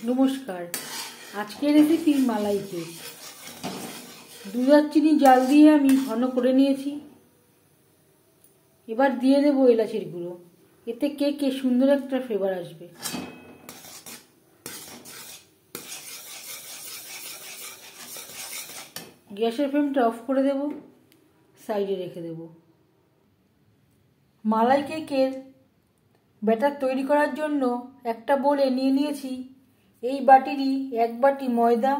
নমস্কার। আজকের রেসিপি মালাই কেক। দুধ আর চিনি জাল দিয়ে আমি ঘন করে নিয়েছি। এবার দিয়ে দেবো এলাচের গুঁড়ো। এতে কেকে সুন্দর একটা ফ্লেভার আসবে। গ্যাসের ফ্লেমটা অফ করে দেব, সাইডে রেখে দেব। মালাই কেকের ব্যাটার তৈরি করার জন্য একটা বোলে নিয়ে নিয়েছি এই বাটিরই 1 বাটি ময়দা,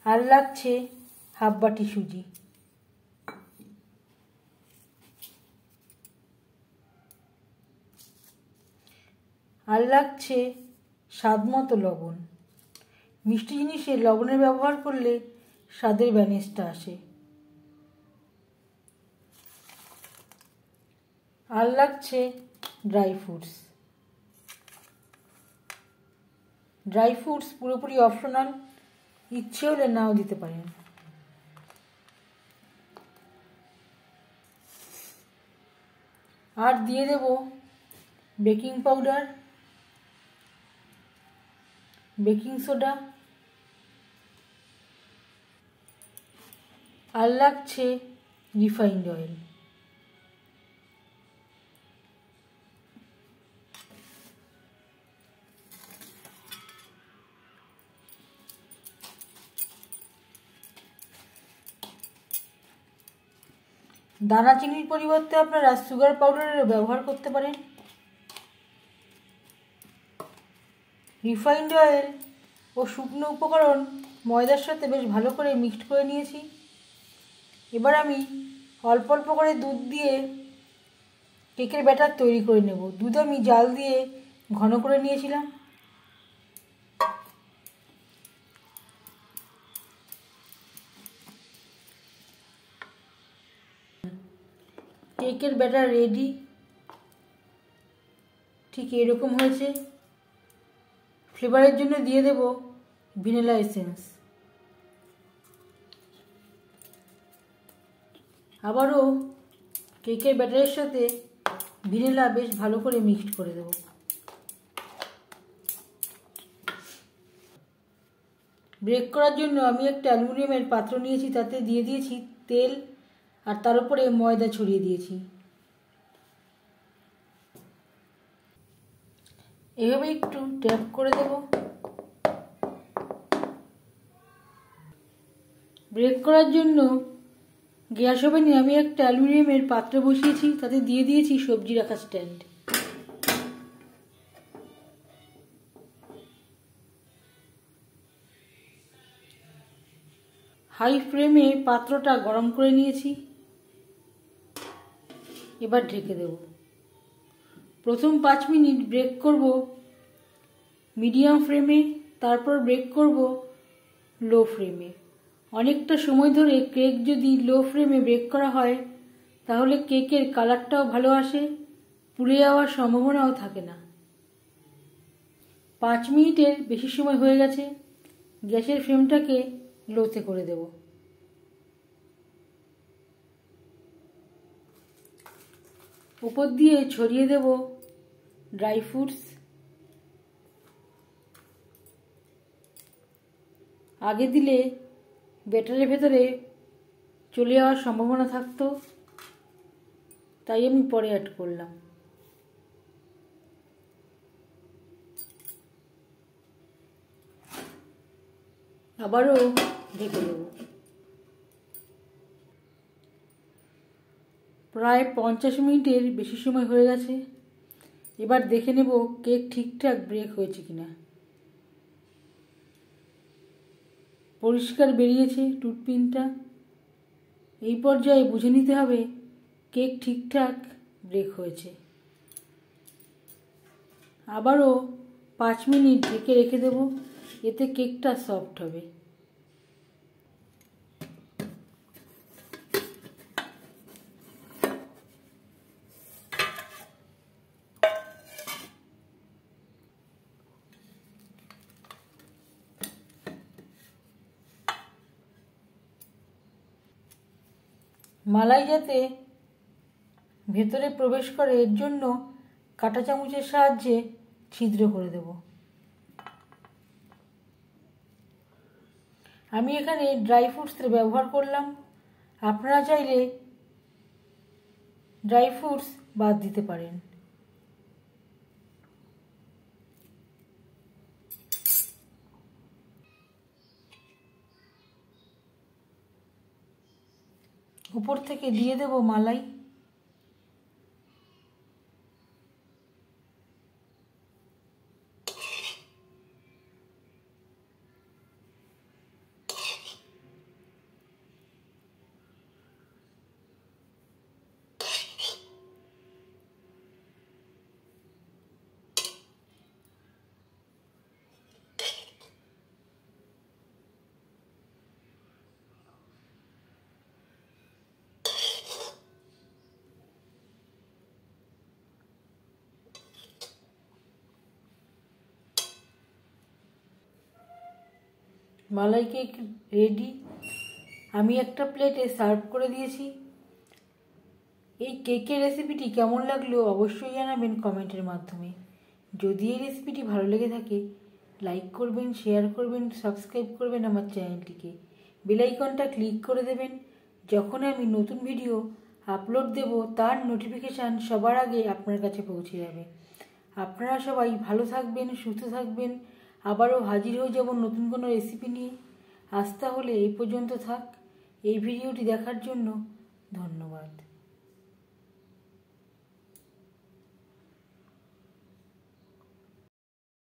আর লাগছে হাফ বাটি সুজি। আর লাগছে স্বাদ মতো লবণ। মিষ্টি জিনিসে লবণের ব্যবহার করলে স্বাদের ব্যালেন্সটা আসে। আর লাগছে ড্রাই ফ্রুটস। ড্রাই ফ্রুটস পুরোপুরি অপশনাল, ইচ্ছে হলে নাও দিতে পারেন। আর দিয়ে দেব বেকিং পাউডার, বেকিং সোডা, আর লাগছে রিফাইন্ড অয়েল। দানা চিনির পরিবর্তে আপনারা সুগার পাউডারের ব্যবহার করতে পারেন। রিফাইন্ড অয়েল ও শুকনো উপকরণ ময়দার সাথে বেশ ভালো করে মিক্সড করে নিয়েছি। এবার আমি অল্প অল্প করে দুধ দিয়ে কেকের ব্যাটার তৈরি করে নেব। দুধ আমি জাল দিয়ে ঘন করে নিয়েছিলাম। কেকের ব্যাটার রেডি। ঠিক এরকম হয়েছে। ফ্লেভারের জন্য দিয়ে দেব ভ্যানিলা এসেন্স। আবারও কেকের ব্যাটারের সাথে ভ্যানিলা বেশ ভালো করে মিক্সড করে দেব। ব্রেক করার জন্য আমি একটা অ্যালুমিনিয়ামের পাত্র নিয়েছি, তাতে দিয়ে দিয়েছি তেল, আর তার উপরে ময়দা ছড়িয়ে দিয়েছি। এভাবে একটু ট্যাপ করে দেব। ব্রেক করার জন্য গ্যাস ওভেনে আমি একটা অ্যালুমিনিয়ামের পাত্র বসিয়েছি, তাতে দিয়ে দিয়েছি সবজি রাখার স্ট্যান্ড। হাই ফ্লেমে পাত্রটা গরম করে নিয়েছি। এবার ঢেকে দেব। প্রথম 5 মিনিট ব্রেক করব মিডিয়াম ফ্লেমে, তারপর ব্রেক করব লো ফ্লেমে। অনেকটা সময় ধরে কেক যদি লো ফ্লেমে বেক করা হয় তাহলে কেকের কালারটাও ভালো আসে, পুড়ে যাওয়ার সম্ভাবনাও থাকে না। 5 মিনিটের বেশি সময় হয়ে গেছে। গ্যাসের ফ্লেমটাকে লোতে করে দেব। উপর দিয়ে ছড়িয়ে দেব ড্রাই ফ্রুটস। আগে দিলে ব্যাটারের ভেতরে চলে যাওয়ার সম্ভাবনা থাকতো, তাই আমি পরে অ্যাড করলাম। আবারও ঢেকে দেব। প্রায় 50 মিনিটের বেশি সময় হয়ে গেছে। এবার দেখে নেব কেক ঠিকঠাক ব্রেক হয়েছে কিনা। পরিষ্কার বেরিয়েছে টুথপিনটা। এই পর্যায়ে বুঝে নিতে হবে কেক ঠিকঠাক ব্রেক হয়েছে। আবারও 5 মিনিট ঢেকে রেখে দেব, এতে কেকটা সফট হবে। মালাই যাতে ভেতরে প্রবেশ করে এর জন্য কাঁটা চামচের সাহায্যে ছিদ্র করে দেব। আমি এখানে ড্রাই ফ্রুটস ব্যবহার করলাম, আপনারা চাইলে ড্রাই ফ্রুটস বাদ দিতে পারেন। উপর থেকে দিয়ে দেব মালাই। মালাই কেক রেডি। আমি একটা প্লেটে সার্ভ করে দিয়েছি। এই কেকের রেসিপিটি কেমন লাগলো অবশ্যই জানাবেন কমেন্টের মাধ্যমে। যদি এই রেসিপিটি ভালো লেগে থাকে লাইক করবেন, শেয়ার করবেন, সাবস্ক্রাইব করবেন আমার চ্যানেলটিকে। বেল আইকনটা ক্লিক করে দেবেন। যখন আমি নতুন ভিডিও আপলোড দেব তার নোটিফিকেশান সবার আগে আপনার কাছে পৌঁছে যাবে। আপনারা সবাই ভালো থাকবেন, সুস্থ থাকবেন। আবারও হাজির হয়ে যাব নতুন কোনো রেসিপি নিয়ে। আজ তাহলে এই পর্যন্ত থাক। এই ভিডিওটি দেখার জন্য ধন্যবাদ।